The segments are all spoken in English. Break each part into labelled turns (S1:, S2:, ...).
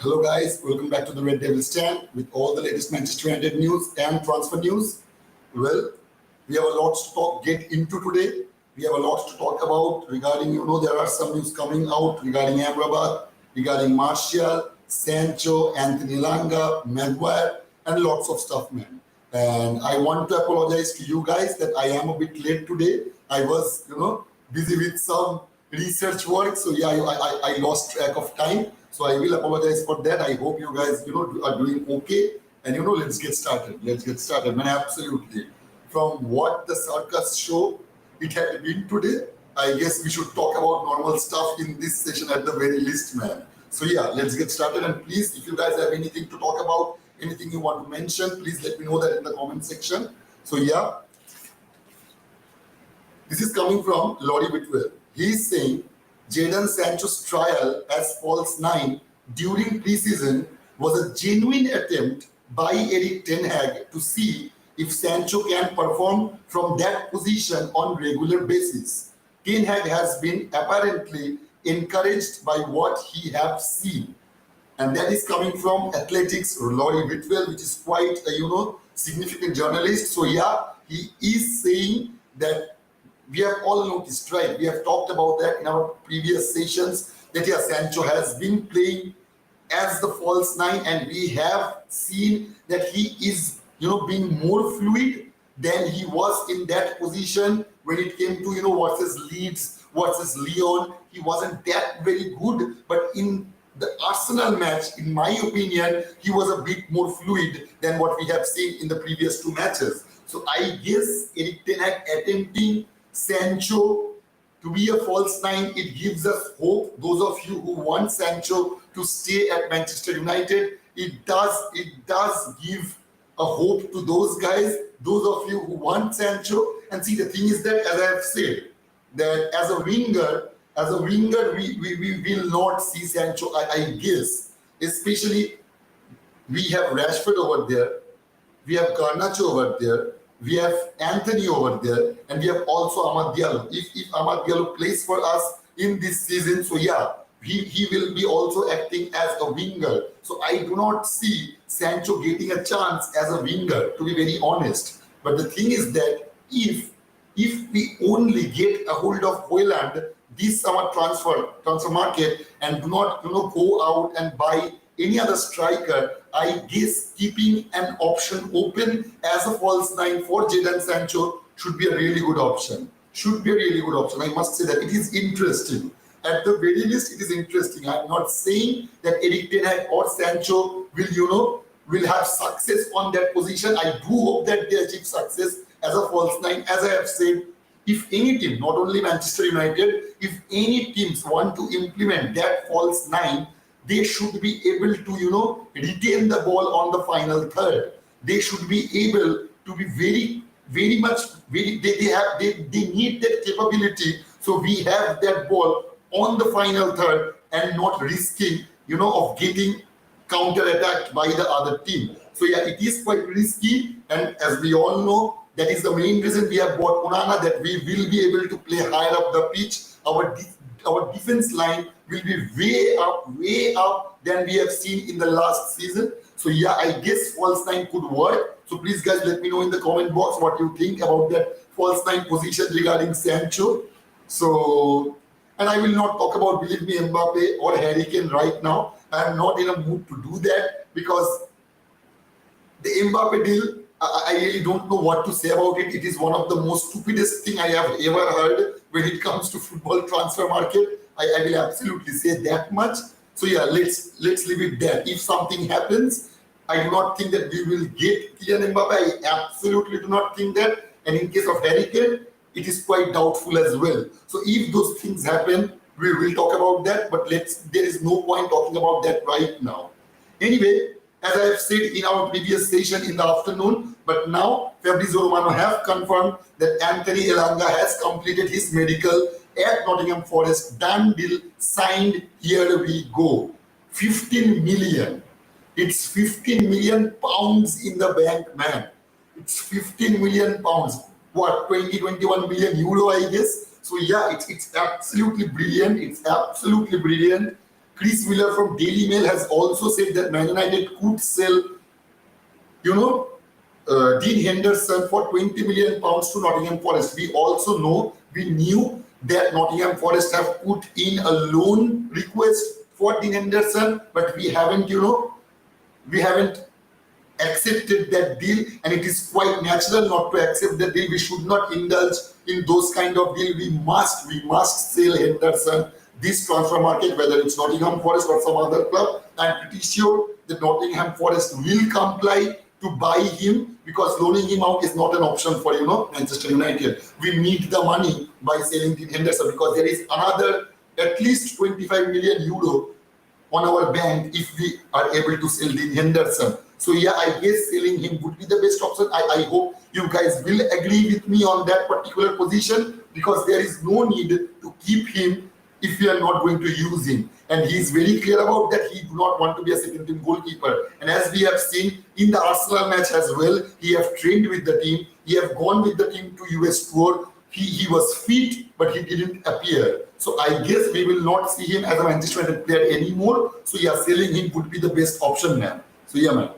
S1: Hello guys, welcome back to the Red Devil Stand with all the latest Manchester United news and transfer news. Well, we have a lot to get into today. We have a lot to talk about regarding, there are some news coming out regarding AMRABAT, regarding Martial, Sancho, Anthony Langa, Maguire, and lots of stuff, man. And I want to apologize to you guys that I am a bit late today. I was, busy with some research work. So yeah, I lost track of time. So I will apologize for that. I hope you guys, are doing okay. And, let's get started. Let's get started, man. Absolutely. From what the circus show it had been today, I guess we should talk about normal stuff in this session at the very least, man. So yeah, let's get started. And please, if you guys have anything to talk about, anything you want to mention, please let me know that in the comment section. So yeah, this is coming from Laurie Whitwell. He is saying Jadon Sancho's trial as false nine during preseason was a genuine attempt by Erik ten Hag to see if Sancho can perform from that position on regular basis. Ten Hag has been apparently encouraged by what he has seen. And that is coming from Athletics' Laurie Whitwell, which is quite a significant journalist. So yeah, he is saying that we have all noticed, right? We have talked about that in our previous sessions, that yeah, Sancho has been playing as the false nine, and we have seen that he is, being more fluid than he was in that position when it came to, versus Leeds, versus Lyon. He wasn't that very good, but in the Arsenal match, in my opinion, he was a bit more fluid than what we have seen in the previous two matches. So I guess Erik ten Hag attempting Sancho to be a false nine, it gives us hope. Those of you who want Sancho to stay at Manchester United, it does give a hope to those guys, those of you who want Sancho. And see, the thing is that, as I have said, that as a winger, we will not see Sancho, I guess. Especially, we have Rashford over there, we have Garnacho over there, we have Anthony over there, and we have also Amad Diallo. If Amad Diallo plays for us in this season, so yeah, he will be also acting as a winger. So I do not see Sancho getting a chance as a winger, to be very honest. But the thing is that if we only get a hold of HOJLUND this summer transfer market and do not go out and buy any other striker, I guess keeping an option open as a false nine for Jadon Sancho should be a really good option. I must say that it is interesting. At the very least, it is interesting. I'm not saying that Erik ten Hag or Sancho will have success on that position. I do hope that they achieve success as a false nine. As I have said, if any team, not only Manchester United, if any teams want to implement that false nine, they should be able to, retain the ball on the final third. They should be able to be they need that capability. So we have that ball on the final third and not risking, of getting counter-attacked by the other team. So yeah, it is quite risky. And as we all know, that is the main reason we have bought Onana, that we will be able to play higher up the pitch. Our defense line will be way up than we have seen in the last season. So yeah, I guess false nine could work. So please guys, let me know in the comment box what you think about that false nine position regarding Sancho. So, and I will not talk about, believe me, Mbappe or Harry Kane right now. I am not in a mood to do that, because the Mbappe deal, I really don't know what to say about it. It is one of the most stupidest thing I have ever heard when it comes to football transfer market. I will absolutely say that much. So yeah, let's leave it there. If something happens, I do not think that we will get Kylian Mbappe. I absolutely do not think that. And in case of Harry Kane, it is quite doubtful as well. So if those things happen, we will talk about that. But there is no point talking about that right now. Anyway, as I have said in our previous session in the afternoon, but now Fabrizio Romano have confirmed that Anthony Elanga has completed his medical at Nottingham Forest. Done deal, signed, here we go. 15 million. It's 15 million pounds in the bank, man. It's 15 million pounds. What, 21 million euro, I guess? So yeah, it's absolutely brilliant. Chris Wheeler from Daily Mail has also said that Man United could sell, Dean Henderson for £20 million to Nottingham Forest. We knew that Nottingham Forest have put in a loan request for Dean Henderson, but we haven't accepted that deal, and it is quite natural not to accept that deal. We should not indulge in those kind of deal. We must sell Henderson this transfer market, whether it's Nottingham Forest or some other club. I'm pretty sure that Nottingham Forest will comply to buy him, because loaning him out is not an option for Manchester United. We need the money by selling Dean Henderson, because there is another at least 25 million euro on our bank if we are able to sell Dean Henderson. So yeah, I guess selling him would be the best option. I hope you guys will agree with me on that particular position, because there is no need to keep him if we are not going to use him. And he is very clear about that. He do not want to be a second team goalkeeper. And as we have seen in the Arsenal match as well, he have trained with the team. He have gone with the team to US tour. He was fit, but he didn't appear. So I guess we will not see him as a Manchester United player anymore. So yeah, selling him would be the best option, man. So yeah, man.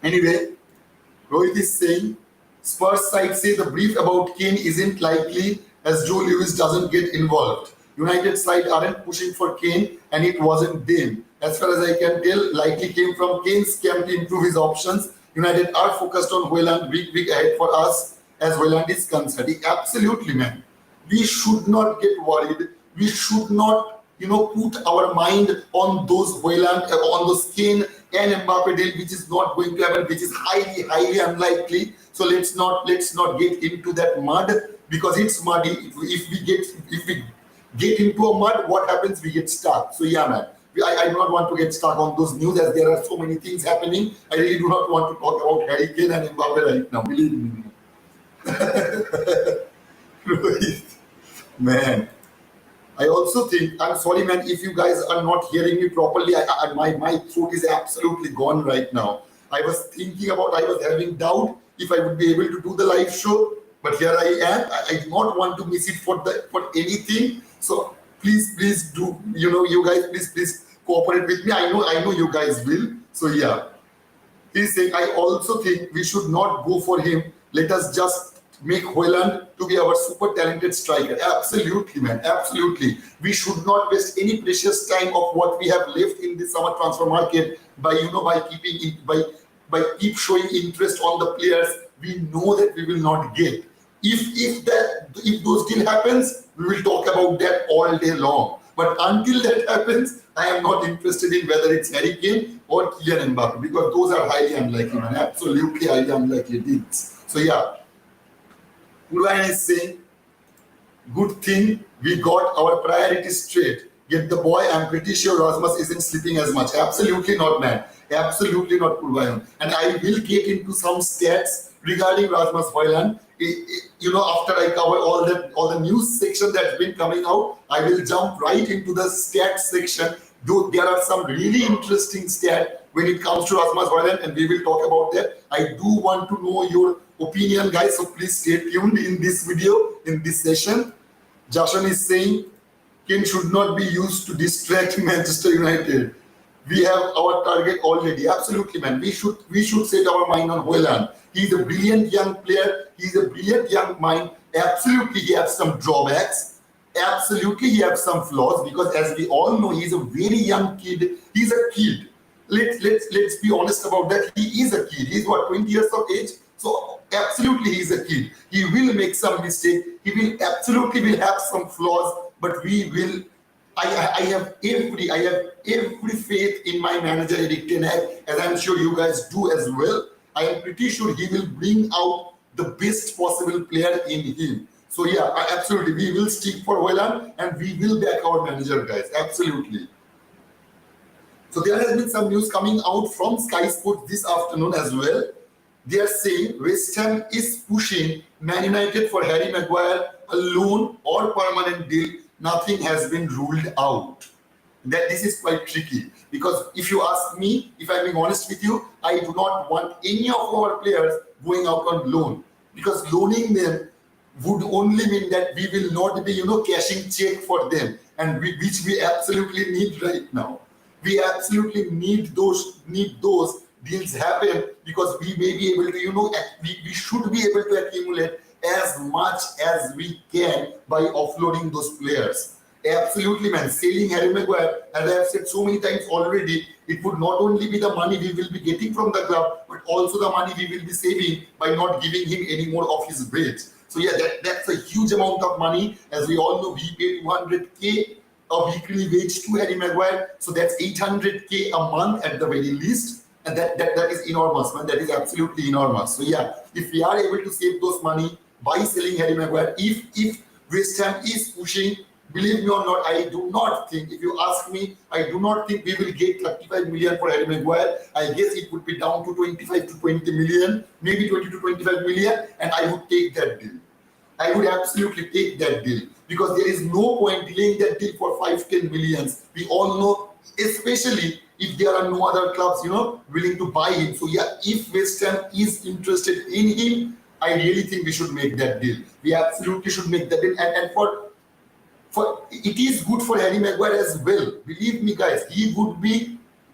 S1: Anyway, Rohit is saying, Spurs side say the brief about Kane isn't likely as Joe Lewis doesn't get involved. United side aren't pushing for Kane, and it wasn't them. As far as I can tell, likely came from Kane's camp to improve his options. United are focused on HOJLUND, big ahead for us as HOJLUND is concerned. Absolutely, man. We should not get worried. We should not, put our mind on those HOJLUND, on those Kane and Mbappe deal, which is not going to happen, which is highly unlikely. So let's not get into that mud, because it's muddy. If we get into a mud, what happens? We get stuck. So yeah, man. I do not want to get stuck on those news, as there are so many things happening. I really do not want to talk about Harry Kane and Mbappe right now. Believe me. Man. I also think, I'm sorry, man, if you guys are not hearing me properly. My throat is absolutely gone right now. I was having doubt if I would be able to do the live show, but here I am. I do not want to miss it for anything. So please do, you guys, please cooperate with me. I know you guys will. So yeah, he's saying, I also think we should not go for him. Let us just make HOJLUND to be our super talented striker. Absolutely, man. Absolutely. We should not waste any precious time of what we have left in the summer transfer market by keep showing interest on the players we know that we will not get. If those deal happens, we will talk about that all day long. But until that happens, I am not interested in whether it's Harry Kane or Kylian Mbappe, because those are highly unlikely, man. Absolutely highly unlikely deals. So yeah, Ulayan is saying, good thing we got our priorities straight. Get the boy. I'm pretty sure Rasmus isn't sleeping as much. Absolutely not, man. Absolutely not, Purvayan. And I will get into some stats regarding Rasmus HOJLUND. After I cover all the news section that's been coming out, I will jump right into the stats section. Though there are some really interesting stats when it comes to Rasmus HOJLUND, and we will talk about that. I do want to know your opinion, guys, so please stay tuned in this video, in this session. Jashan is saying, Kane should not be used to distract Manchester United. We have our target already. Absolutely, man. We should set our mind on HOJLUND. He's a brilliant young player. He's a brilliant young mind. Absolutely, he has some drawbacks. Absolutely, he has some flaws, because as we all know, he's a very young kid. He's a kid. Let's be honest about that. He is a kid. He's 20 years of age. So absolutely, he's a kid. He will make some mistakes. He will have some flaws, but we will. I have every faith in my manager Erik ten Hag, as I'm sure you guys do as well. I am pretty sure he will bring out the best possible player in him. So yeah, absolutely, we will stick for HOJLUND and we will back our manager, guys. Absolutely. So there has been some news coming out from Sky Sports this afternoon as well. They are saying West Ham is pushing Man United for Harry Maguire, a loan or permanent deal. Nothing has been ruled out. That this is quite tricky, because if you ask me, if I'm being honest with you, I do not want any of our players going out on loan, because loaning them would only mean that we will not be, cashing check for them. and which we absolutely need right now. We absolutely need those deals happen, because we may be able to, we should be able to accumulate as much as we can by offloading those players. Absolutely, man. Selling Harry Maguire, as I have said so many times already, it would not only be the money we will be getting from the club, but also the money we will be saving by not giving him any more of his wage. So yeah, that's a huge amount of money. As we all know, we pay 200k a weekly wage to Harry Maguire, so that's 800k a month at the very least, and that is enormous, man. That is absolutely enormous. So yeah, if we are able to save those money by selling Harry Maguire, if West Ham is pushing, believe me or not, I do not think, if you ask me, I do not think we will get 35 million for Harry Maguire. I guess it would be down to 25 to 20 million, maybe 20 to 25 million, and I would take that deal. I would absolutely take that deal, because there is no point delaying that deal for 5-10 millions. We all know, especially if there are no other clubs, willing to buy him. So yeah, if West Ham is interested in him, I really think we should make that deal. We absolutely should make that deal, and for it is good for Harry Maguire as well. Believe me, guys, he would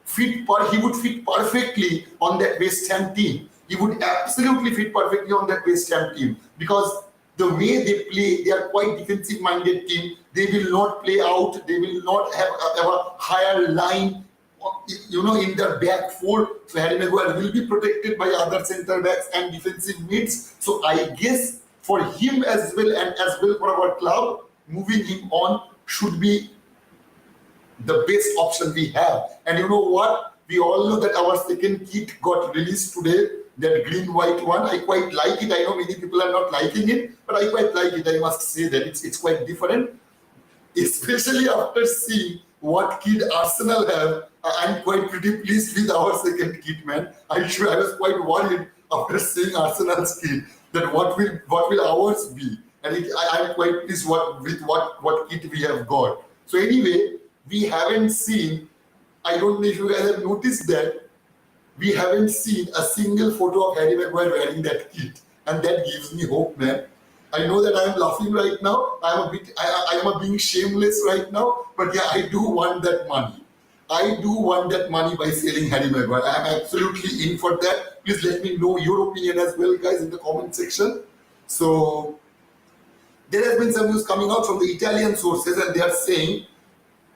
S1: fit perfectly on that West Ham team. He would absolutely fit perfectly on that West Ham team, because the way they play, they are quite defensive-minded team. They will not play out. They will not have a higher line, in their back four. So Harry Maguire will be protected by other centre backs and defensive mids. So I guess for him as well, and as well for our club, moving him on should be the best option we have. And you know what? We all know that our second kit got released today, that green-white one. I quite like it. I know many people are not liking it, but I quite like it. I must say that it's quite different, especially after seeing what kit Arsenal have. I'm quite pretty pleased with our second kit, man. I was quite worried after seeing Arsenal's kit that what will ours be. And I'm quite pleased with what kit we have got. So anyway, we haven't seen, I don't know if you guys have noticed that, we haven't seen a single photo of Harry Maguire wearing that kit. And that gives me hope, man. I know that I'm laughing right now. I am being shameless right now. But yeah, I do want that money. I do want that money by selling Harry Maguire. I am absolutely in for that. Please let me know your opinion as well, guys, in the comment section. So there has been some news coming out from the Italian sources, and they are saying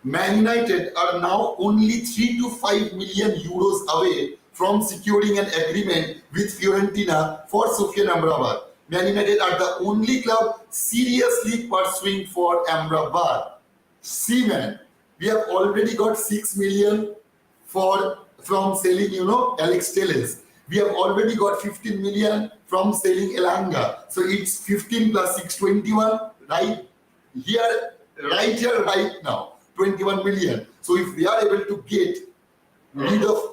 S1: Man United are now only 3 to 5 million euros away from securing an agreement with Fiorentina for Sofyan Amrabat. Man United are the only club seriously pursuing for Amrabat. See, man, we have already got 6 million from selling, Alex Telles. We have already got 15 million from selling Elanga. So it's 15 plus 6, 21, right here, right now, 21 million. So if we are able to get rid of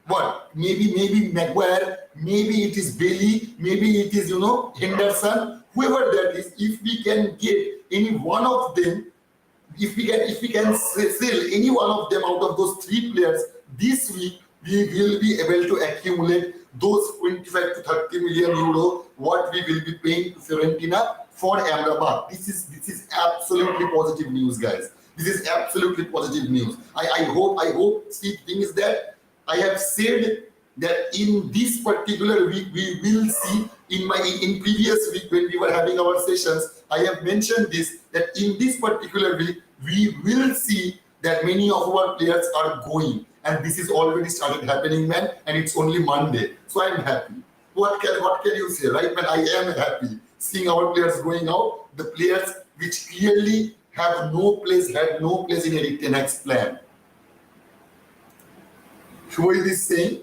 S1: what? Maybe Maguire, maybe it is Bailey, maybe it is, Henderson, whoever that is, if we can get any one of them, if we can sell any one of them out of those 3 players this week, we will be able to accumulate those 25 to 30 million euro what we will be paying to Fiorentina for Amrabat. This is absolutely positive news, guys. This is absolutely positive news. I hope. See, the thing is that I have said that in this particular week we will see, in previous week when we were having our sessions, I have mentioned this, that in this particular week we will see that many of our players are going, and this is already started happening, man, and it's only Monday. So I'm happy. What can you say, right, man? I am happy seeing our players going out, the players which clearly had no place in Erik Ten Hag's plan. Shoaib is saying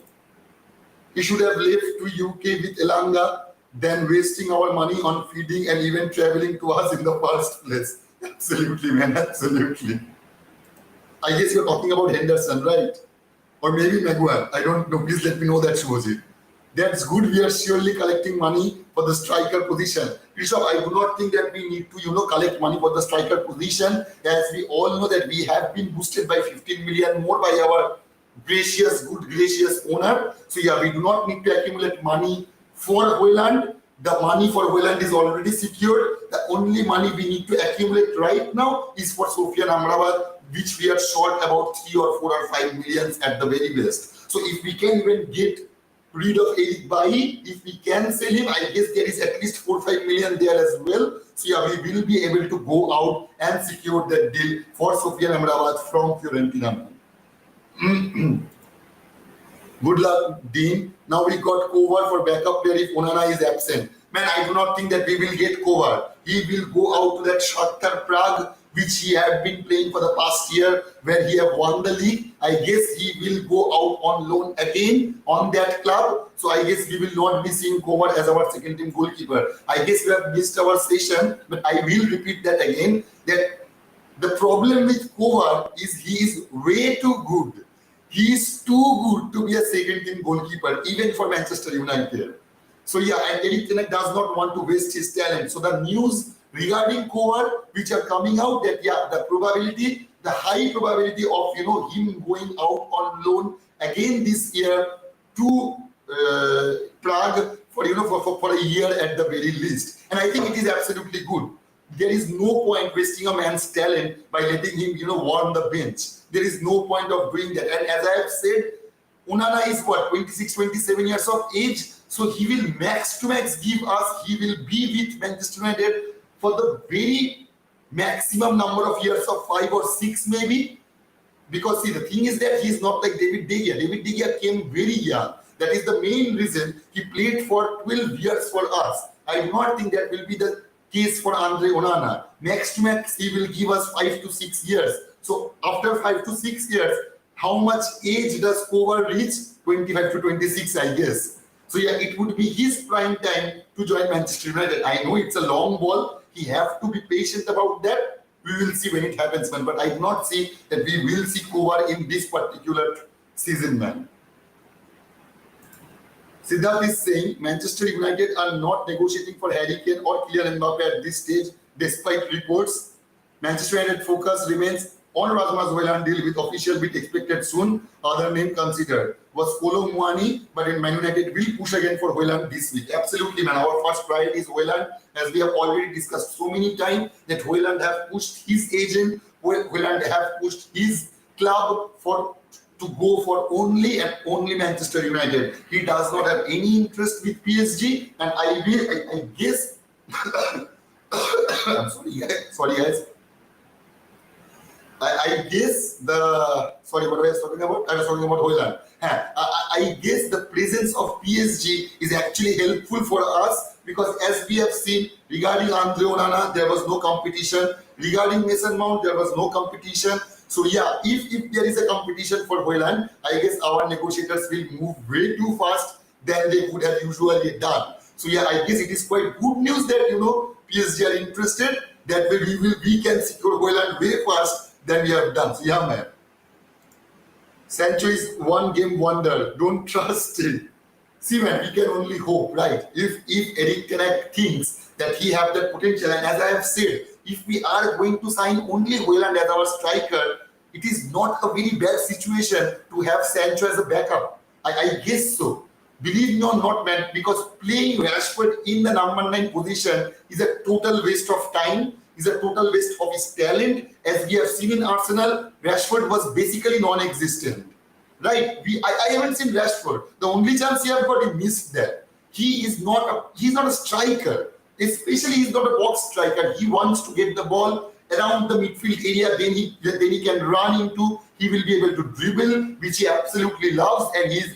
S1: he should have left to UK with Elanga than wasting our money on feeding and even traveling to us in the first place. Absolutely, man, absolutely. I guess you're talking about Henderson, right? Or maybe Maguire. I don't know. Please let me know that, Shoji. That's good. We are surely collecting money for the striker position. Rishabh, I do not think that we need to, collect money for the striker position, as we all know that we have been boosted by 15 million more by our gracious owner. So yeah, we do not need to accumulate money for HOJLUND. The money for HOJLUND is already secured. The only money we need to accumulate right now is for Sofian Amrabat, which we are short about 3 or 4 or 5 millions at the very best. So if we can even get rid of Eric Bailly, if we can sell him, I guess there is at least 4 or 5 million there as well. So yeah, we will be able to go out and secure that deal for Sofian Amrabat from Fiorentina. Good luck, Dean. Now we got Kovar for backup player if Onana is absent. Man, I do not think that we will get Kovar. He will go out to that Shakhtar Prague, which he had been playing for the past year, where he have won the league. I guess he will go out on loan again on that club. So I guess we will not be seeing Kovar as our second team goalkeeper. I guess we have missed our session, but I will repeat that again. That the problem with Kovar is he is way too good. He is too good to be a second team goalkeeper, even for Manchester United. So yeah, and Erik ten Hag does not want to waste his talent. So the news regarding Kovar, which are coming out, that yeah, the high probability of him going out on loan again this year to Prague for a year at the very least. And I think it is absolutely good. There is no point wasting a man's talent by letting him warm the bench. There is no point of doing that. And as I have said, Onana is what, 26, 27 years of age. So he will max to max give us, he will be with Manchester United for the very maximum number of years of 5 or 6 maybe. Because see, the thing is that he is not like David De Gea. David De Gea came very young. That is the main reason he played for 12 years for us. I do not think that will be the case for Andre Onana. Max to max, he will give us 5 to 6 years. So after 5 to 6 years, how much age does Kovar reach? 25 to 26, I guess. So yeah, it would be his prime time to join Manchester United. I know it's a long ball. He have to be patient about that. We will see when it happens, man. But I do not see that we will see Kovar in this particular season, man. Siddharth is saying Manchester United are not negotiating for Harry Kane or Kylian Mbappe at this stage, despite reports. Manchester United focus remains on Rasmus HOJLUND deal with official bid expected soon. Other name considered was Kolo Muani, but in Man United will push again for HOJLUND this week. Absolutely, man. Our first priority is HOJLUND, as we have already discussed so many times that HOJLUnd have pushed his agent, HOJLUnd have pushed his club to go for only and only Manchester United. He does not have any interest with PSG, and I guess I'm sorry guys. I guess what I was talking about? I was talking about HOJLUnd. I guess the presence of PSG is actually helpful for us, because as we have seen regarding Andre Onana, there was no competition. Regarding Mason Mount, there was no competition. So yeah, if there is a competition for HOJLUnd, I guess our negotiators will move way too fast than they would have usually done. So yeah, I guess it is quite good news that PSG are interested. That way we can secure HOJLUnd way fast than we have done. So yeah, man. Sancho is one game wonder. Don't trust him. See, man, we can only hope, right? If Erik ten Hag thinks that he have that potential, and as I have said, if we are going to sign only HOJLUnd as our striker, it is not a very bad situation to have Sancho as a backup. I guess so. Believe me or not, man, because playing Rashford in the number 9 position is a total waste of time, is a total waste of his talent. As we have seen in Arsenal, Rashford was basically non-existent. Right? I haven't seen Rashford. The only chance he have got, he missed that. He's not a striker. Especially he's not a box striker. He wants to get the ball around the midfield area, then he can run into, he will be able to dribble, which he absolutely loves, and he's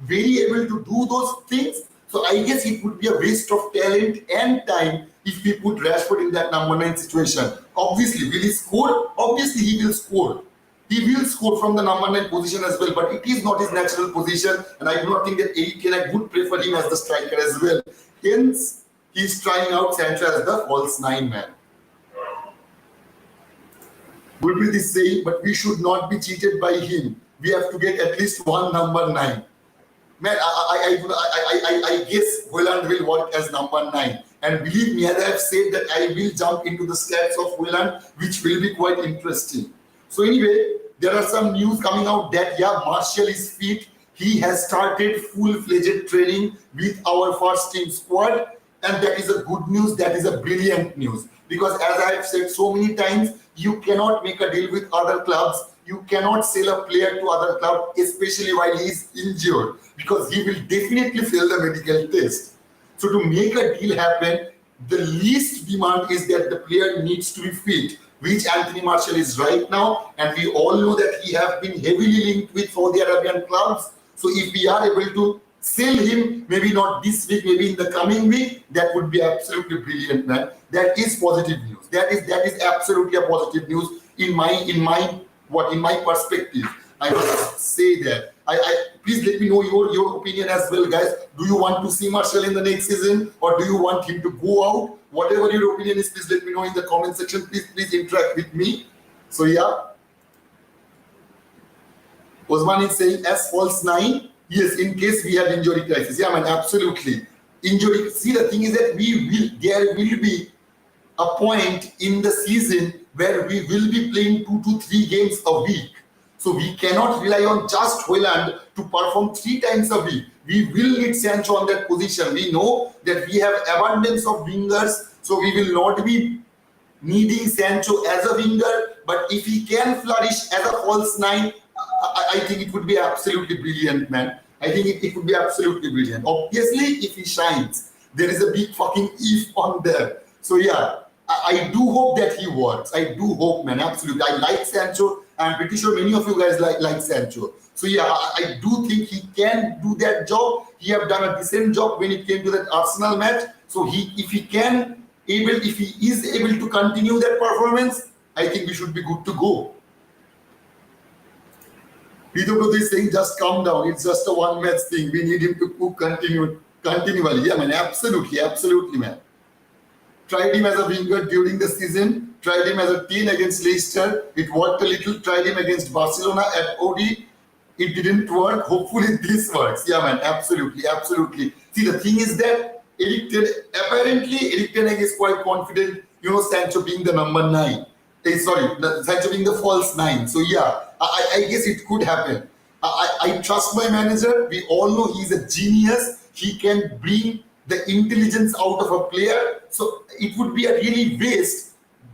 S1: very able to do those things. So I guess it would be a waste of talent and time if we put Rashford in that number 9 situation. Obviously, will he score? Obviously, he will score. He will score from the number 9 position as well, but it is not his natural position, and I do not think that Erik ten Hag would prefer him as the striker as well. Hence, he's trying out Sancho as the false 9 man. Gulpreet is saying, but we should not be cheated by him. We have to get at least one number 9. Man, I guess HOJLUnd will work as number 9. And believe me, as I have said, that I will jump into the stats of HOJLUnd, which will be quite interesting. So anyway, there are some news coming out that, yeah, Martial is fit. He has started full-fledged training with our first team squad. and that is a good news, that is a brilliant news. Because as I have said so many times, you cannot make a deal with other clubs, you cannot sell a player to other club, especially while he is injured, because he will definitely fail the medical test. So to make a deal happen, the least demand is that the player needs to be fit, which Anthony Martial is right now, and we all know that he have been heavily linked with Saudi Arabian clubs. So if we are able to sell him, maybe not this week, maybe in the coming week, that would be absolutely brilliant, man. That is positive news. That is absolutely a positive news in my perspective. I must say that. I please let me know your opinion as well, guys. Do you want to see Martial in the next season, or do you want him to go out? Whatever your opinion is, please let me know in the comment section. Please interact with me. So yeah, Osman is saying as false 9. Yes, in case we have injury crisis. Yeah, man, absolutely. Injury. See, the thing is that there will be a point in the season where we will be playing 2 to 3 games a week. So we cannot rely on just HOJLUND to perform 3 times a week. We will need Sancho on that position. We know that we have abundance of wingers, so we will not be needing Sancho as a winger. But if he can flourish as a false 9, I think it would be absolutely brilliant, man. I think it would be absolutely brilliant. Obviously, if he shines, there is a big fucking if on there. So yeah, I do hope that he works. I do hope, man, absolutely. I like Sancho. I'm pretty sure many of you guys like Sancho. So yeah, I do think he can do that job. He have done a decent job when it came to that Arsenal match. So if he is able to continue that performance, I think we should be good to go. Peter Brother is saying, just calm down. It's just a one-match thing. We need him to cook continually. Yeah, man, absolutely, man. Tried him as a winger during the season. Tried him as a 10 against Leicester. It worked a little. Tried him against Barcelona at OD. It didn't work. Hopefully this works. Yeah, man, absolutely. See, the thing is that apparently Eric Ten Hag is quite confident, Sancho being the number 9. Sancho being the false 9. So yeah, I guess it could happen. I trust my manager. We all know he's a genius. He can bring the intelligence out of a player. So it would be a really waste.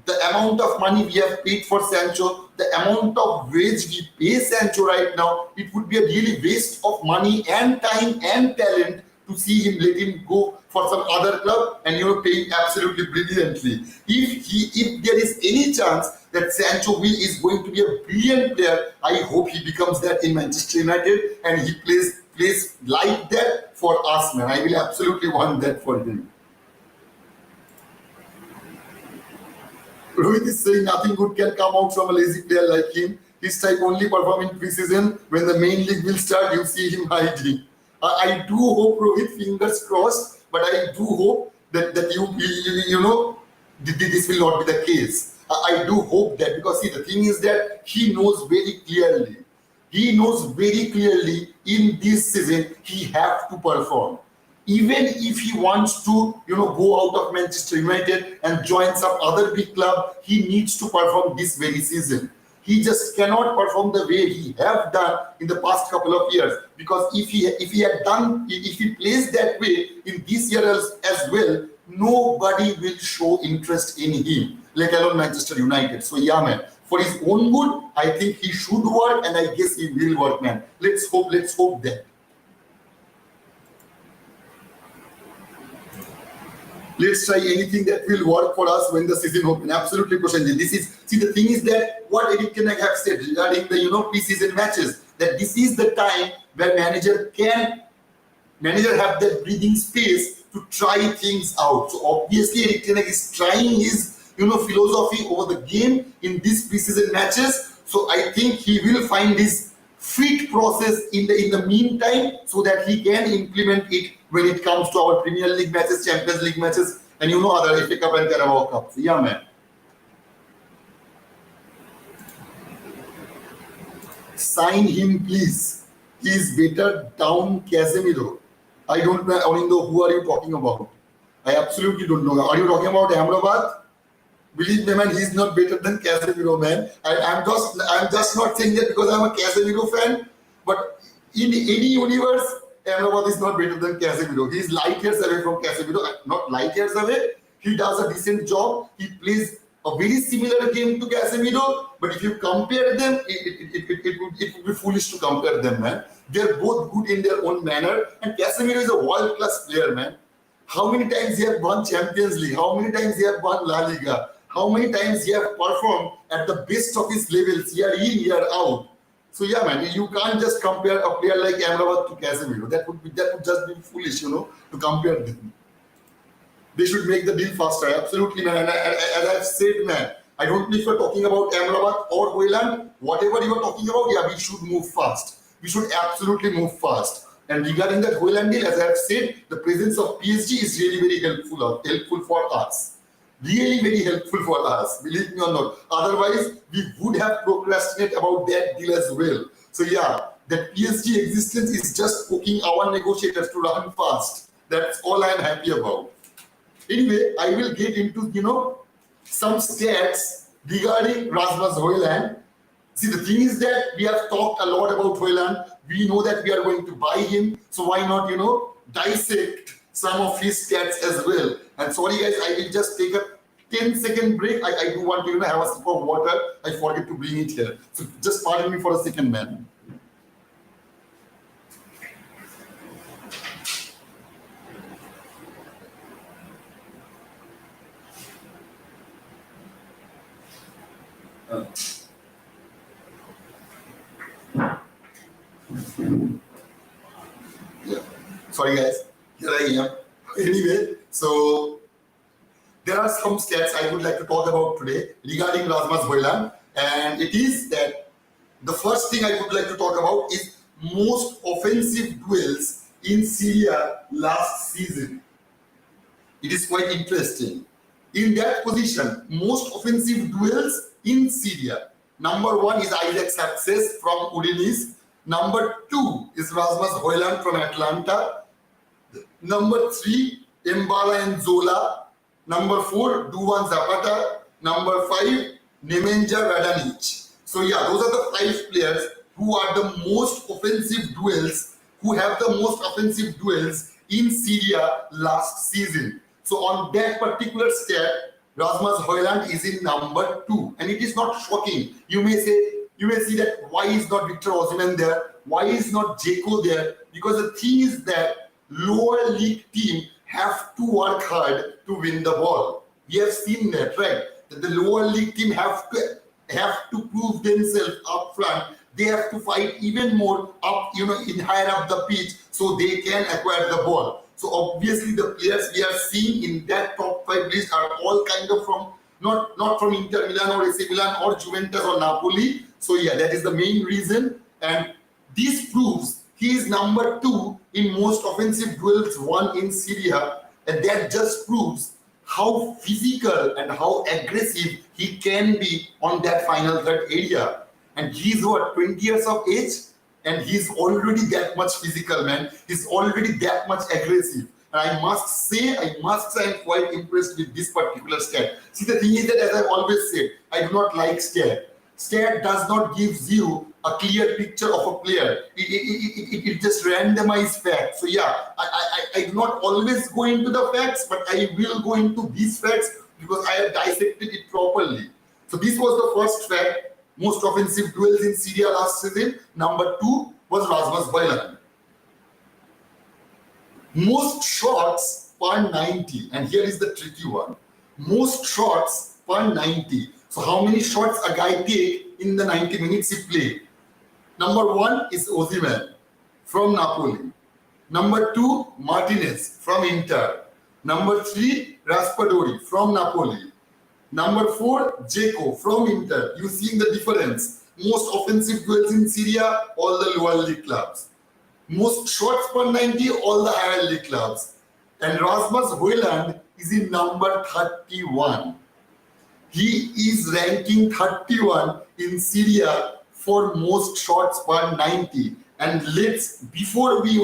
S1: The amount of money we have paid for Sancho, the amount of wage we pay Sancho right now, it would be a really waste of money and time and talent to see him, let him go for some other club and pay him absolutely brilliantly. If there is any chance that Sancho is going to be a brilliant player, I hope he becomes that in Manchester United and he plays like that for us, man. I will absolutely want that for him. Rohit is saying nothing good can come out from a lazy player like him. His type only perform in pre-season. When the main league will start, you see him hiding. I do hope, Rohit, fingers crossed, but I do hope that this will not be the case. I do hope that, because see, the thing is that he knows very clearly. In this season he have to perform. Even if he wants to, go out of Manchester United and join some other big club, he needs to perform this very season. He just cannot perform the way he have done in the past couple of years. Because if he plays that way in this year as well, nobody will show interest in him, let alone Manchester United. So yeah, man, for his own good, I think he should work, and I guess he will work, man. Let's hope that. Let's try anything that will work for us when the season opens. Absolutely, Prashanji. The thing is that what Eric Ten Hag have said regarding the pre-season matches, that this is the time where manager have that breathing space to try things out. So obviously Eric Ten Hag is trying his philosophy over the game in these pre-season matches. So I think he will find his fit process in the meantime, so that he can implement it when it comes to our Premier League matches, Champions League matches, and other FA Cup and Carabao Cup. So yeah, man. Sign him, please. He is better down Casemiro. I don't know who are you talking about. I absolutely don't know. Are you talking about AMRABAT? Believe me, man, he's not better than Casemiro, man. I'm just not saying that because I'm a Casemiro fan. But in any universe, Amrabat is not better than Casemiro. He is light years away from Casemiro. Not light years away. He does a decent job. He plays a very similar game to Casemiro. But if you compare them, it would be foolish to compare them, man. They're both good in their own manner. And Casemiro is a world-class player, man. How many times he have won Champions League? How many times he have won La Liga? How many times he have performed at the best of his levels, year in, year out? So yeah, man, you can't just compare a player like Amrabat to Casemiro. That would just be foolish, to compare them. They should make the deal faster, absolutely, man. And as I've said, man, I don't know if you're talking about Amrabat or HOJLUND. Whatever you are talking about, yeah, we should move fast. We should absolutely move fast. And regarding that HOJLUND deal, as I have said, the presence of PSG is really very helpful for us. Really very helpful for us, believe me or not. Otherwise, we would have procrastinated about that deal as well. So yeah, that PSG existence is just poking our negotiators to run fast. That's all I'm happy about. Anyway, I will get into, some stats regarding Rasmus HOJLUND. See, the thing is that we have talked a lot about HOJLUND. We know that we are going to buy him. So why not, dissect some of his stats as well. And sorry guys, I will just take a 10-second break. I do want to have a sip of water. I forget to bring it here. So just pardon me for a second, man. Yeah. Sorry guys. Here I am. Anyway, so there are some stats I would like to talk about today regarding Rasmus HOJLUND, and it is that the first thing I would like to talk about is most offensive duels in Syria last season. It is quite interesting. In that position, most offensive duels in Syria. Number 1 is Isaac Success from Udinese. Number 2 is Rasmus HOJLUND from Atlanta. Number 3, Mbala and Zola. Number 4, Duvan Zapata. Number 5, Nemanja Radanic. So yeah, those are the 5 players who are the most offensive duels, who have the most offensive duels in Syria last season. So on that particular stat, Rasmus HOJLUND is in number 2, and it is not shocking. You may see that why is not Victor Osimhen there? Why is not Dzeko there? Because the thing is that lower league team have to work hard to win the ball. We have seen that, right? That the lower league team have to prove themselves up front. They have to fight even more up, in higher up the pitch so they can acquire the ball. So obviously the players we are seeing in that top 5 list are all kind of from not from Inter Milan or AC Milan or Juventus or Napoli. So yeah, that is the main reason, and this proves he is number 2 in most offensive duels won in Syria, and that just proves how physical and how aggressive he can be on that final third area. And he's 20 years of age, and he's already that much physical, man. He's already that much aggressive. And I must say I'm quite impressed with this particular stat. See, the thing is that, as I've always said, I do not like stat. Stat does not give you a clear picture of a player. It just randomized facts. So yeah, I do not always go into the facts, but I will go into these facts because I have dissected it properly. So this was the first fact, most offensive duels in Syria last season. Number 2 was Rasmus HOJLUND. Most shots per 90, and here is the tricky one. Most shots per 90. So how many shots a guy take in the 90 minutes he played? Number 1 is Osimhen from Napoli. Number 2, Martinez from Inter. Number 3, Raspadori from Napoli. Number 4, Dzeko from Inter. You seeing the difference? Most offensive duels in Syria, all the lower league clubs. Most shots per 90, all the higher league clubs. And Rasmus HOJLUND is in number 31. He is ranking 31 in Syria for most shots per 90. And before we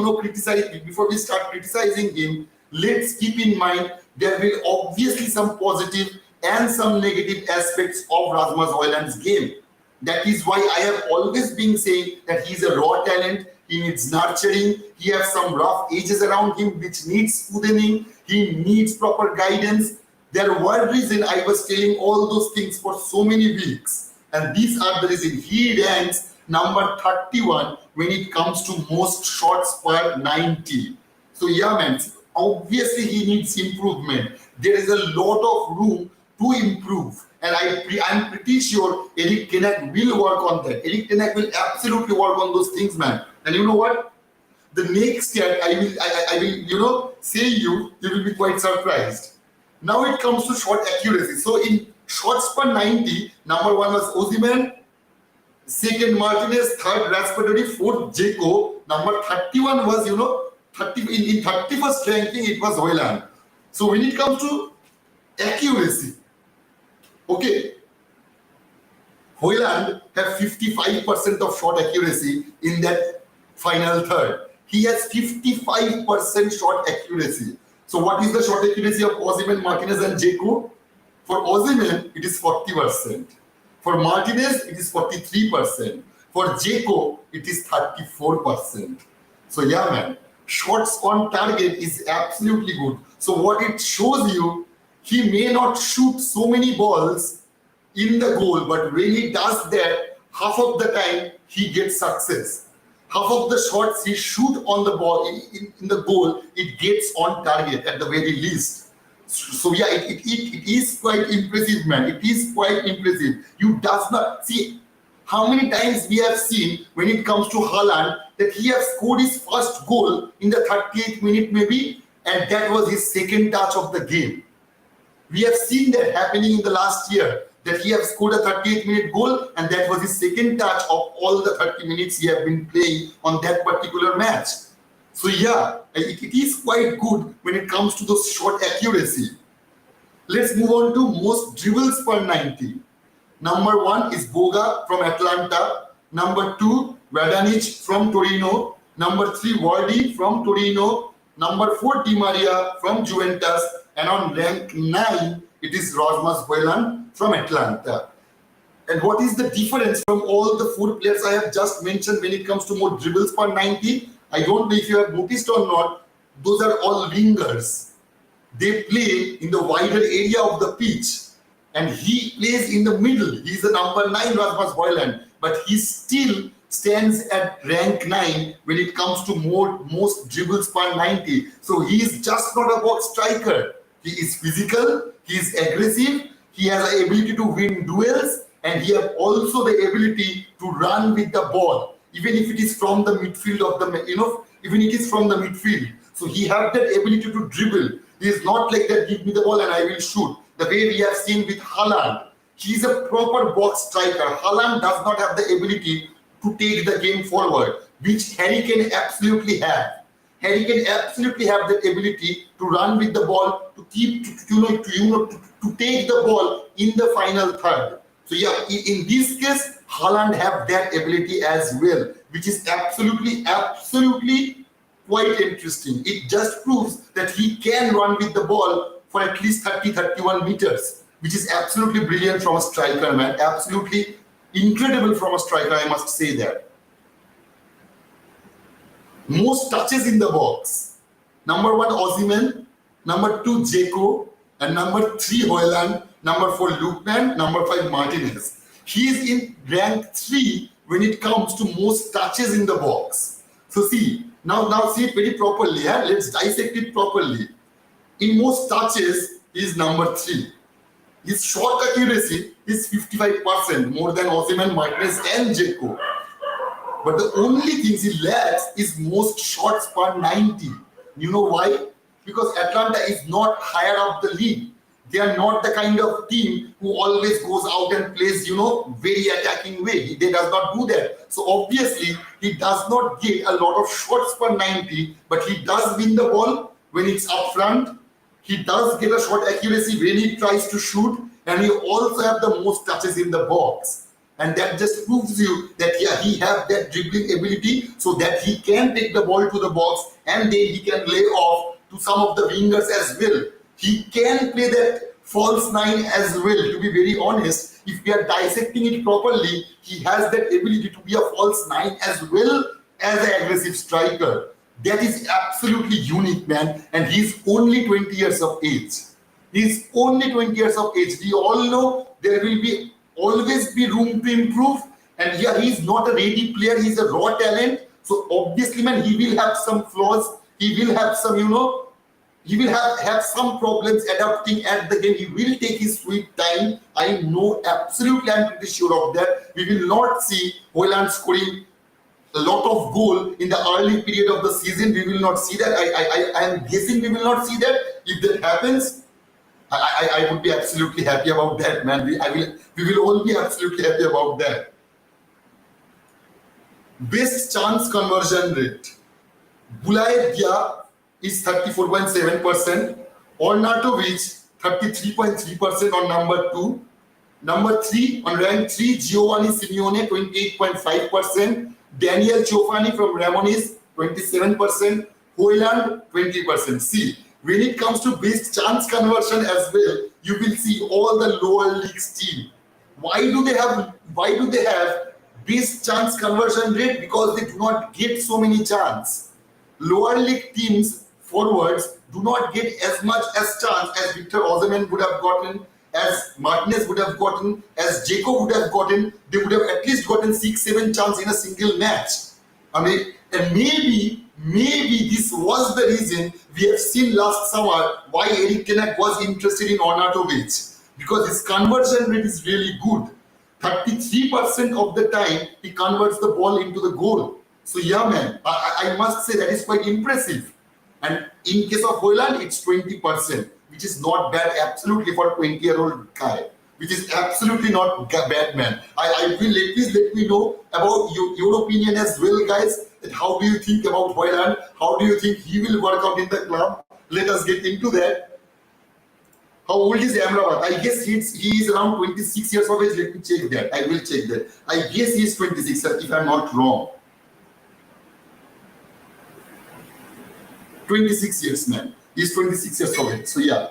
S1: start criticizing him, let's keep in mind there will obviously some positive and some negative aspects of Rasmus HOJLUND's game. That is why I have always been saying that he's a raw talent. he needs nurturing, he has some rough edges around him which needs smoothening, he needs proper guidance. There were reason I was telling all those things for so many weeks, and these are the reason he ranks number 31 when it comes to most shots per 90. So yeah man, obviously he needs improvement. There is a lot of room to improve, and I'm pretty sure Eric Ten Hag will work on that. Eric Ten Hag will absolutely work on those things, man. And you know what? The next year I will say you will be quite surprised. Now it comes to shot accuracy. So in shots per 90, number 1 was Osimhen, second Martinez, third Raspadori, fourth Dzeko, number 31 was in 31st ranking it was HOJLUND. So when it comes to accuracy, okay, HOJLUND have 55% of shot accuracy in that final third. He has 55% shot accuracy. So what is the shot accuracy of Osimhen, Martinez and Dzeko? For Osimhen, it is 40%. For Martinez, it is 43%. For Dzeko, it is 34%. So yeah, man, shots on target is absolutely good. So what it shows you, he may not shoot so many balls in the goal, but when he does that, half of the time he gets success. Half of the shots he shoot on the ball in the goal, it gets on target at the very least. So yeah, it is quite impressive, man. It is quite impressive. You does not see how many times we have seen when it comes to HOJLUND that he has scored his first goal in the 38th minute maybe, and that was his second touch of the game. We have seen that happening in the last year, that he has scored a 38-minute goal and that was his second touch of all the 30 minutes he have been playing on that particular match. So yeah, it is quite good when it comes to those shot accuracy. Let's move on to most dribbles per 90. Number 1 is Boga from Atlanta. Number 2, Radanic from Torino. Number 3, Vardy from Torino. Number 4, Di Maria from Juventus. And on rank 9, it is Rasmus HOJLUND from Atlanta. And what is the difference from all the 4 players I have just mentioned when it comes to more dribbles per 90? I don't know if you have noticed or not, those are all wingers. They play in the wider area of the pitch, and he plays in the middle. He's the number 9 Rasmus HOJLUND, but he still stands at rank 9 when it comes to most dribbles per 90. So he is just not a box striker. He is physical, he is aggressive, he has the ability to win duels, and he has also the ability to run with the ball, even if it is from the midfield of the, even it is from the midfield. So he has that ability to dribble. He is not like that, give me the ball and I will shoot. The way we have seen with HOJLUND, he is a proper box striker. HOJLUND does not have the ability to take the game forward, which Harry Kane absolutely have. Harry Kane absolutely have that ability to run with the ball, to keep, to take the ball in the final third. So yeah, in this case, HOJLUND have that ability as well, which is absolutely quite interesting. It just proves that he can run with the ball for at least 30-31 meters, which is absolutely brilliant from a striker, man. Absolutely incredible from a striker, I must say that. Most touches in the box. Number 1, Osimhen. Number 2, Dzeko. And number 3, HOJLUND. Number 4, Lookman. Number 5, Martinez. He is in rank 3 when it comes to most touches in the box. So see, now see it very properly. Let's dissect it properly. In most touches, he is number 3. His shot accuracy is 55%, more than Osimhen, Martinez and Dzeko. But the only things he lacks is most shots per 90. You know why? Because Atlanta is not higher up the league. They are not the kind of team who always goes out and plays, very attacking way. They does not do that. So obviously, he does not get a lot of shots per 90, but he does win the ball when it's up front. He does get a shot accuracy when he tries to shoot, and he also have the most touches in the box. And that just proves you that he have that dribbling ability so that he can take the ball to the box and then he can lay off to some of the wingers as well. He can play that false 9 as well, to be very honest. If we are dissecting it properly, he has that ability to be a false 9 as well as an aggressive striker. That is absolutely unique, man. And he's only 20 years of age. He's only 20 years of age. We all know there will be always be room to improve. And yeah, he's not a ready player. He's a raw talent. So obviously, man, he will have some flaws. He will have some, he will have some problems adapting at the game. He will take his sweet time. I know, absolutely, I'm pretty sure of that. We will not see HOJLUND scoring a lot of goal in the early period of the season. We will not see that. I am guessing we will not see that. If that happens, I would be absolutely happy about that, man. We will all be absolutely happy about that. Best chance conversion rate. Bulaya Dia is 34.7%. Ornatovic 33.3% on number 2. Number 3 on rank 3, Giovanni Simeone 28.5%. Daniel Ciofani from Ramonis 27%. HOJLUND 20%. See, when it comes to best chance conversion as well, you will see all the lower leagues team. Why do they have best chance conversion rate? Because they do not get so many chances. Lower league teams forwards do not get as much as chance as Victor Osimhen would have gotten, as Martinez would have gotten, as Jacob would have gotten. They would have at least gotten 6-7 chances in a single match. I mean, and maybe this was the reason we have seen last summer why Erik ten Hag was interested in Ornatovic, because his conversion rate is really good. 33% of the time he converts the ball into the goal. So yeah, man, I must say that is quite impressive. And in case of HOJLUND, it's 20%, which is not bad absolutely for a 20-year-old guy, which is absolutely not bad, man. Please let me know about your opinion as well, guys. That how do you think about HOJLUND? How do you think he will work out in the club? Let us get into that. How old is AMRABAT? I guess he is around 26 years of age. Let me check that. I will check that. I guess he is 26, if I'm not wrong. 26 years, man. He's 26 years of age. So yeah.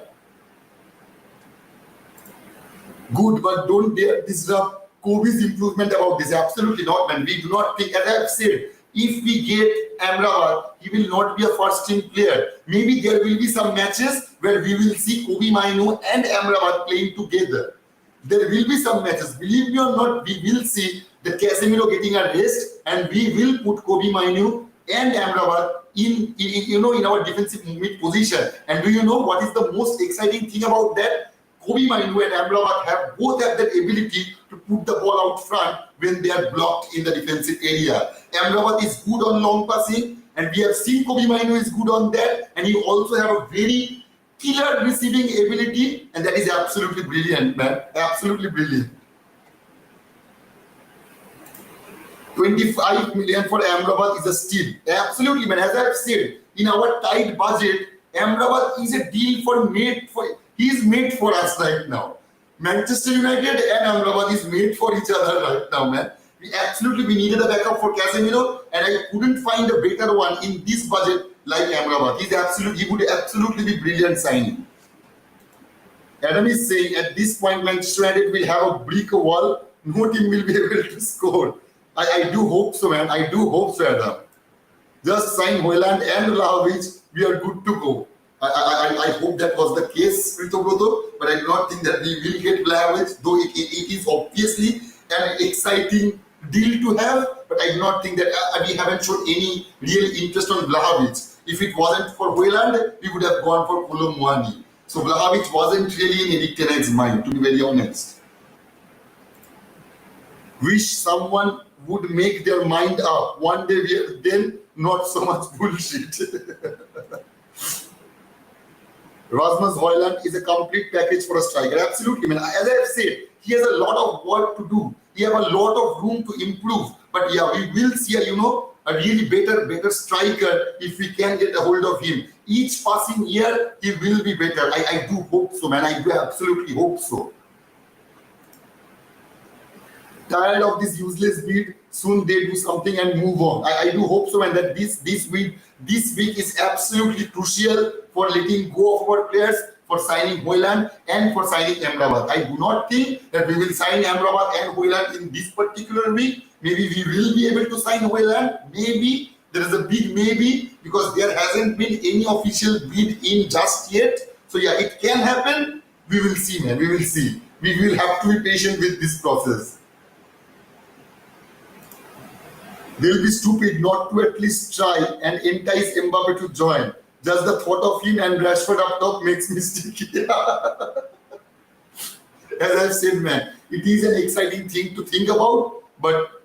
S1: Good, but don't dare disrupt Kobe's improvement about this. Absolutely not, man. We do not think, as I have said, if we get AMRABAT, he will not be a first team player. Maybe there will be some matches where we will see Kobe Mainoo and AMRABAT playing together. There will be some matches. Believe me or not, we will see the Casemiro getting a rest, and we will put Kobe Mainoo and AMRABAT in our defensive mid position. And do you know what is the most exciting thing about that? Kobe Mainoo and AMRABAT both have that ability to put the ball out front when they are blocked in the defensive area. AMRABAT is good on long passing, and we have seen Kobe Mainoo is good on that, and he also have a very killer receiving ability, and that is absolutely brilliant, man. Absolutely brilliant. 25 million for AMRABAT is a steal. Absolutely, man. As I have said, in our tight budget, AMRABAT is a deal he is made for us right now. Manchester United and AMRABAT is made for each other right now, man. We needed a backup for Casemiro, and I couldn't find a better one in this budget like AMRABAT. He would absolutely be brilliant signing. Adam is saying at this point Manchester United will have a brick wall. No team will be able to score. I do hope so, man. I do hope so, Adam. Just sign HOJLUND and Vlahovic. We are good to go. I hope that was the case, Ritobroto, but I do not think that we will get Vlahovic, though it is obviously an exciting deal to have, but I do not think that we haven't shown any real interest on Vlahovic. If it wasn't for HOJLUND, we would have gone for Kolo Muani. So Vlahovic wasn't really in Erik ten Hag's mind, to be very honest. Wish someone would make their mind up. One day, then not so much bullshit. Rasmus HOJLUND is a complete package for a striker. Absolutely, man. As I have said, he has a lot of work to do. He has a lot of room to improve. But yeah, we will see a really better striker if we can get a hold of him. Each passing year, he will be better. I do hope so, man. I do absolutely hope so. Tired of this useless beat. Soon they do something and move on. I do hope so, man, that this week is absolutely crucial for letting go of our players, for signing HOJLUND and for signing AMRABAT. I do not think that we will sign AMRABAT and HOJLUND in this particular week. Maybe we will be able to sign HOJLUND. Maybe. There is a big maybe because there hasn't been any official bid in just yet. So yeah, it can happen. We will see, man. We will see. We will have to be patient with this process. They'll be stupid not to at least try and entice Mbappe to join. Just the thought of him and Rashford up top makes me sticky. As I've said, man, it is an exciting thing to think about, but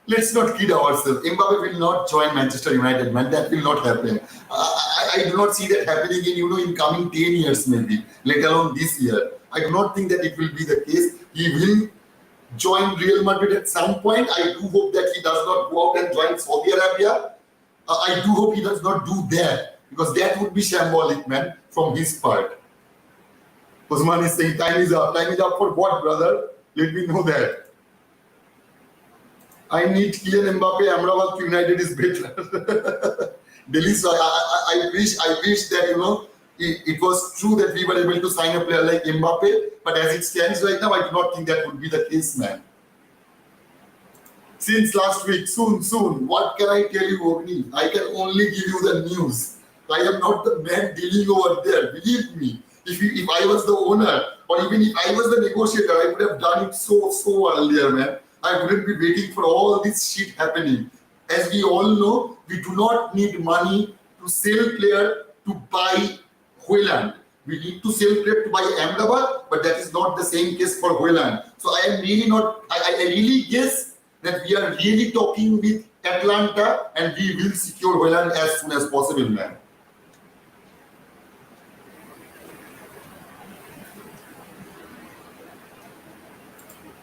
S1: let's not kid ourselves. Mbappe will not join Manchester United, man. That will not happen. I do not see that happening in coming 10 years maybe, let alone this year. I do not think that it will be the case. He will join Real Madrid at some point. I do hope that he does not go out and join Saudi Arabia. I do hope he does not do that because that would be shambolic, man, from his part. Usman is saying time is up. Time is up for what, brother? Let me know that. I need Kylian Mbappe. Amrabat to United is better. Delhi, so I wish that it was true that we were able to sign a player like Mbappe, but as it stands right now, I do not think that would be the case, man. Since last week, soon. What can I tell you, Ogni? I can only give you the news. I am not the man dealing over there. Believe me. If I was the owner, or even if I was the negotiator, I would have done it so earlier, man. I wouldn't be waiting for all this shit happening. As we all know, we do not need money to sell player to buy HOJLUND. We need to sell player to buy AMRABAT, but that is not the same case for HOJLUND. So I am really not. I really guess that we are really talking with Atlanta, and we will secure HOJLUND as soon as possible, man.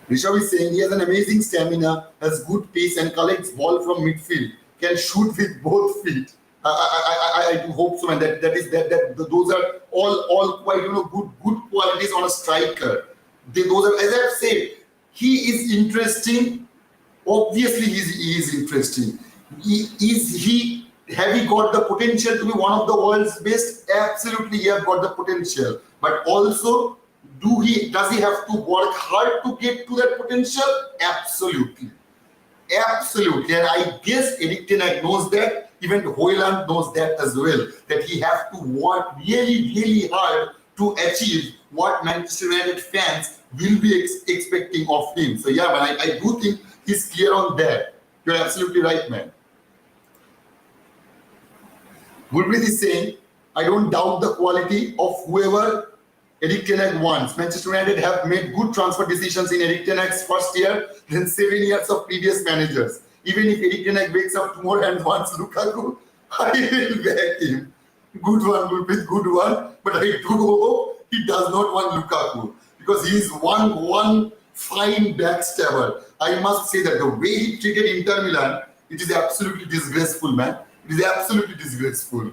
S1: Rishabh is saying he has an amazing stamina, has good pace and collects ball from midfield, can shoot with both feet. I do hope so, and that those are all quite good qualities on a striker. Those are, as I've said, he is interesting. Obviously, he is interesting. Have he got the potential to be one of the world's best? Absolutely, he has got the potential. But also, does he have to work hard to get to that potential? Absolutely. And I guess Erik ten Hag knows that. Even HOJLUND knows that as well. That he has to work really hard to achieve what Manchester United fans will be expecting of him. So yeah, man, I do think he's clear on that. You're absolutely right, man. Gurpreet is saying, I don't doubt the quality of whoever Erik ten Hag wants. Manchester United have made good transfer decisions in Erik ten Hag's first year than 7 years of previous managers. Even if Erik ten Hag wakes up tomorrow and wants Lukaku, I will back him. Good one, Gurpreet, good one. But I do hope he does not want Lukaku because he is one fine backstabber. I must say that the way he treated Inter Milan, it is absolutely disgraceful, man. It is absolutely disgraceful.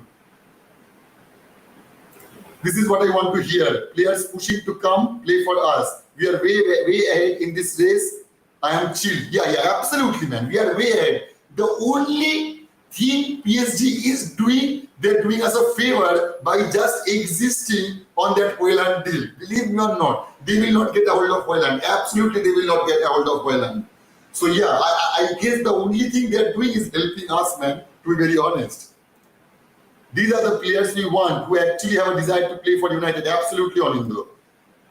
S1: This is what I want to hear. Players pushing to come play for us. We are way ahead in this race. I am chill. Yeah, absolutely, man. We are way ahead. The only thing PSG is doing, they're doing us a favor by just existing on that HOJLUND deal. Believe me or not, they will not get a hold of HOJLUND. Absolutely, they will not get a hold of HOJLUND. So yeah, I guess the only thing they're doing is helping us, man, to be very honest. These are the players we want who actually have a desire to play for United. Absolutely, Onindo.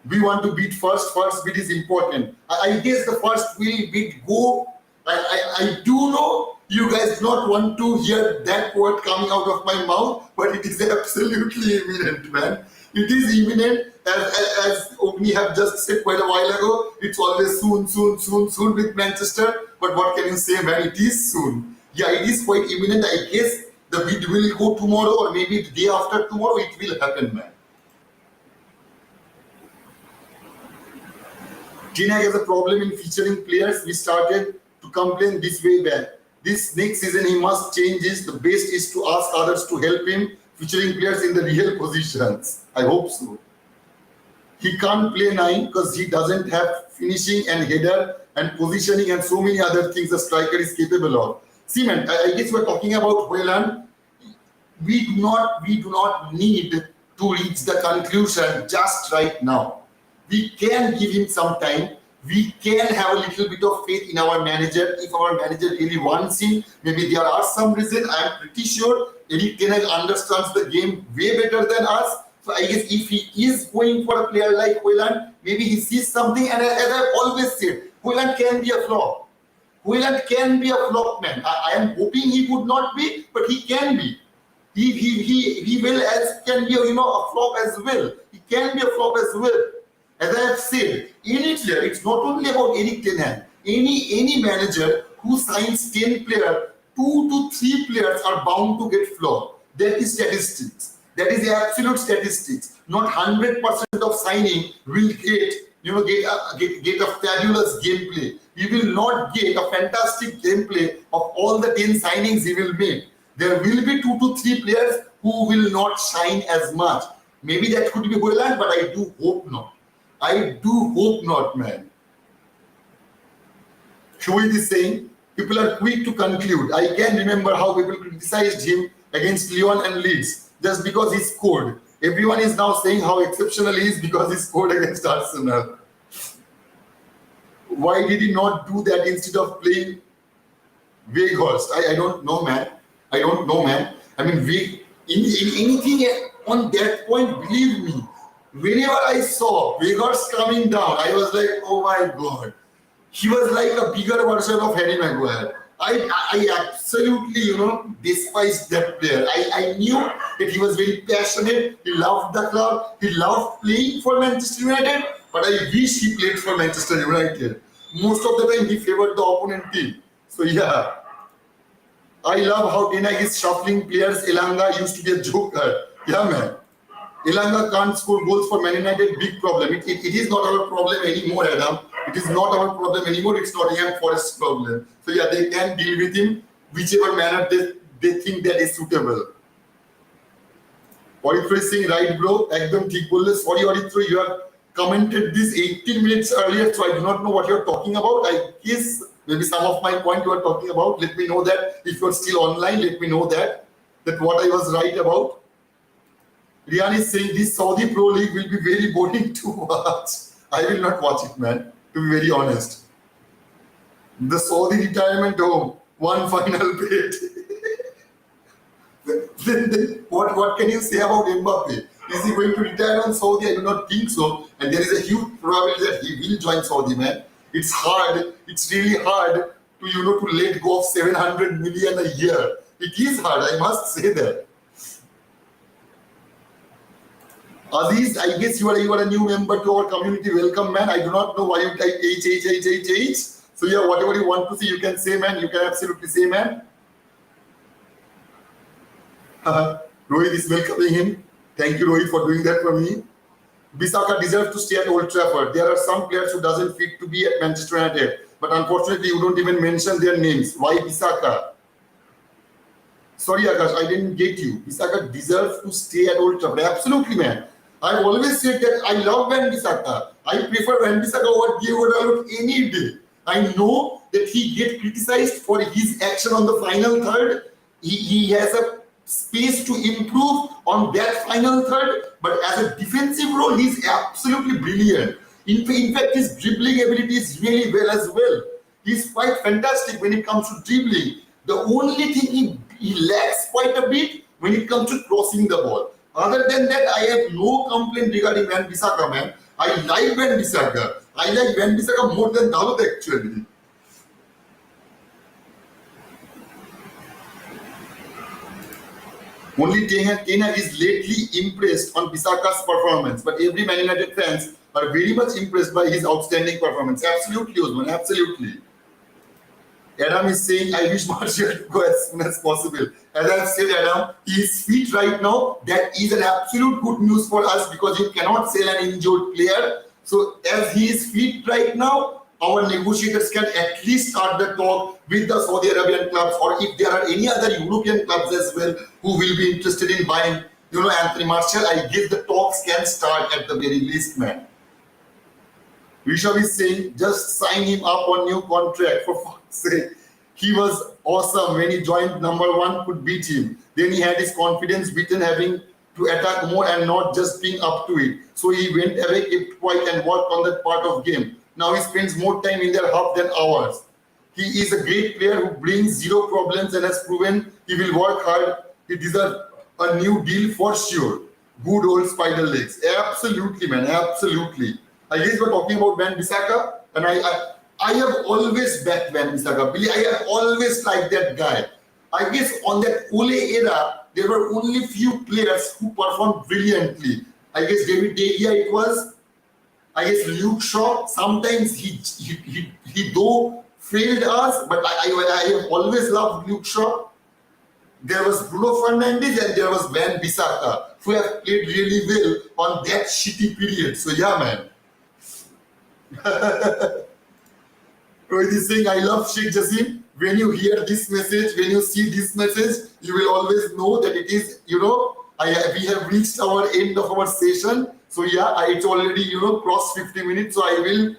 S1: We want to beat first. First bid is important. I guess the first will bid go. I do know you guys do not want to hear that word coming out of my mouth, but it is absolutely imminent, man. It is imminent. As Ogni have just said quite a while ago, it's always soon with Manchester. But what can you say, man? It is soon. Yeah, it is quite imminent. I guess the bid will go tomorrow or maybe the day after tomorrow. It will happen, man. Ten Hag has a problem in featuring players. We started to complain this way back. This next season he must change this. The best is to ask others to help him featuring players in the real positions. I hope so. He can't play 9 because he doesn't have finishing and header and positioning and so many other things a striker is capable of. See, man, I guess we're talking about HOJLUND. We do not need to reach the conclusion just right now. We can give him some time. we can have a little bit of faith in our manager. If our manager really wants him, maybe there are some reason. I am pretty sure Eric Ten Hag understands the game way better than us. So I guess if he is going for a player like HOJLUND, maybe he sees something. And as I've always said, HOJLUND can be a flop. HOJLUND can be a flop, man. I am hoping he would not be, but he can be. He will can be a flop as well. He can be a flop as well. As I have said, any player, it's not only about Eric Ten Hag. Any manager who signs 10 players, 2 to 3 players are bound to get flop. That is statistics. That is absolute statistics. Not 100% of signing will get a fabulous gameplay. You will not get a fantastic gameplay of all the 10 signings he will make. There will be 2 to 3 players who will not shine as much. Maybe that could be HOJLUND, but I do hope not. I do hope not, man. Shoaib is saying, people are quick to conclude. I can remember how people criticized him against Lyon and Leeds just because he scored. Everyone is now saying how exceptional he is because he scored against Arsenal. Why did he not do that instead of playing Weghorst? I don't know, man. I don't know, man. I mean, in anything on that point, believe me, whenever I saw Weghorst coming down, I was like, oh my God. He was like a bigger version of Harry Maguire. I absolutely, despised that player. I knew that he was very passionate. He loved the club. He loved playing for Manchester United. But I wish he played for Manchester United. Most of the time, he favored the opponent team. So yeah, I love how Ten Hag is shuffling players. Elanga used to be a joker. Yeah, man. Elanga can't score goals for Man United. Big problem. It is not our problem anymore, Adam. It is not our problem anymore. It's Nottingham Forest's problem. So yeah, they can deal with him whichever manner they think that is suitable. Orithro is saying, right, bro. Ekdom thik bolle. Sorry, Orithro, you have commented this 18 minutes earlier, so I do not know what you are talking about. I guess maybe some of my point you are talking about. Let me know that. If you are still online, let me know that what I was right about. Rian is saying this Saudi Pro League will be very boring to watch. I will not watch it, man, to be very honest. The Saudi retirement home, one final bid. then what can you say about Mbappe? Is he going to retire on Saudi? I do not think so. And there is a huge probability that he will join Saudi, man. It's hard. It's really hard to let go of 700 million a year. It is hard. I must say that. Aziz, I guess you are a new member to our community. Welcome, man. I do not know why you type H. So yeah, whatever you want to say, you can say, man. You can absolutely say, man. Rohit is welcoming him. Thank you, Rohit, for doing that for me. Bissaka deserves to stay at Old Trafford. There are some players who doesn't fit to be at Manchester United, but unfortunately, you don't even mention their names. Why Bissaka? Sorry, Akash, I didn't get you. Bissaka deserves to stay at Old Trafford. Absolutely, man. I've always said that I love Wan-Bissaka. I prefer Wan-Bissaka over Diego Dalot any day. I know that he gets criticized for his action on the final third. He has a space to improve on that final third, but as a defensive role, he's absolutely brilliant. In fact, his dribbling ability is really well as well. He's quite fantastic when it comes to dribbling. The only thing he lacks quite a bit when it comes to crossing the ball. Other than that, I have no complaint regarding Wan-Bissaka, man. I like Wan-Bissaka. I like Wan-Bissaka more than Dalot, actually. Only Ten Hag is lately impressed on Bissaka's performance, but every Man United fans are very much impressed by his outstanding performance. Absolutely, Osman, absolutely. Adam is saying, I wish Martial to go as soon as possible. As I've said, Adam, he is fit right now. That is an absolute good news for us because you cannot sell an injured player. So as he is fit right now, our negotiators can at least start the talk with the Saudi Arabian clubs, or if there are any other European clubs as well who will be interested in buying, Anthony Martial, I guess the talks can start at the very least, man. Rishabh is saying, just sign him up on new contract, for fuck's sake. He was awesome when he joined. Number one could beat him. Then he had his confidence beaten, having to attack more and not just being up to it. So he went away, kept quiet and worked on that part of game. Now he spends more time in their hub than ours. He is a great player who brings zero problems and has proven he will work hard. He deserves a new deal for sure. Good old spider legs. Absolutely, man. Absolutely. I guess we're talking about Van Bissaka, and I have always backed Van Bissaka. I have always liked that guy. I guess on that Ole era, there were only few players who performed brilliantly. I guess David De Gea it was. I guess Luke Shaw. Sometimes he though failed us, but I have always loved Luke Shaw. There was Bruno Fernandes and there was Van Bissaka, who have played really well on that shitty period. So yeah, man. Rohit is saying, I love Sheikh Jassim. When you hear this message, when you see this message, you will always know that it is, we have reached our end of our session. So yeah, it's already, crossed 50 minutes. So I will,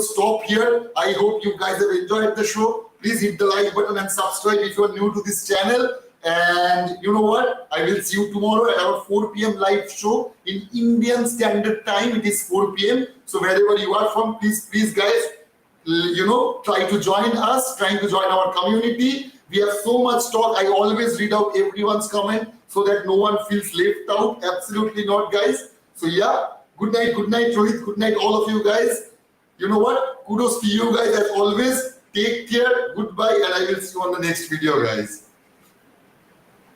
S1: stop here. I hope you guys have enjoyed the show. Please hit the like button and subscribe if you are new to this channel. And you know what? I will see you tomorrow at our 4 p.m. live show in Indian Standard Time. It is 4 p.m. So wherever you are from, please guys, try to join us, trying to join our community. We have so much talk. I always read out everyone's comment so that no one feels left out. Absolutely not, guys. So yeah, good night, Rohit. Good night, all of you guys. You know what? Kudos to you guys as always. Take care. Goodbye, and I will see you on the next video, guys.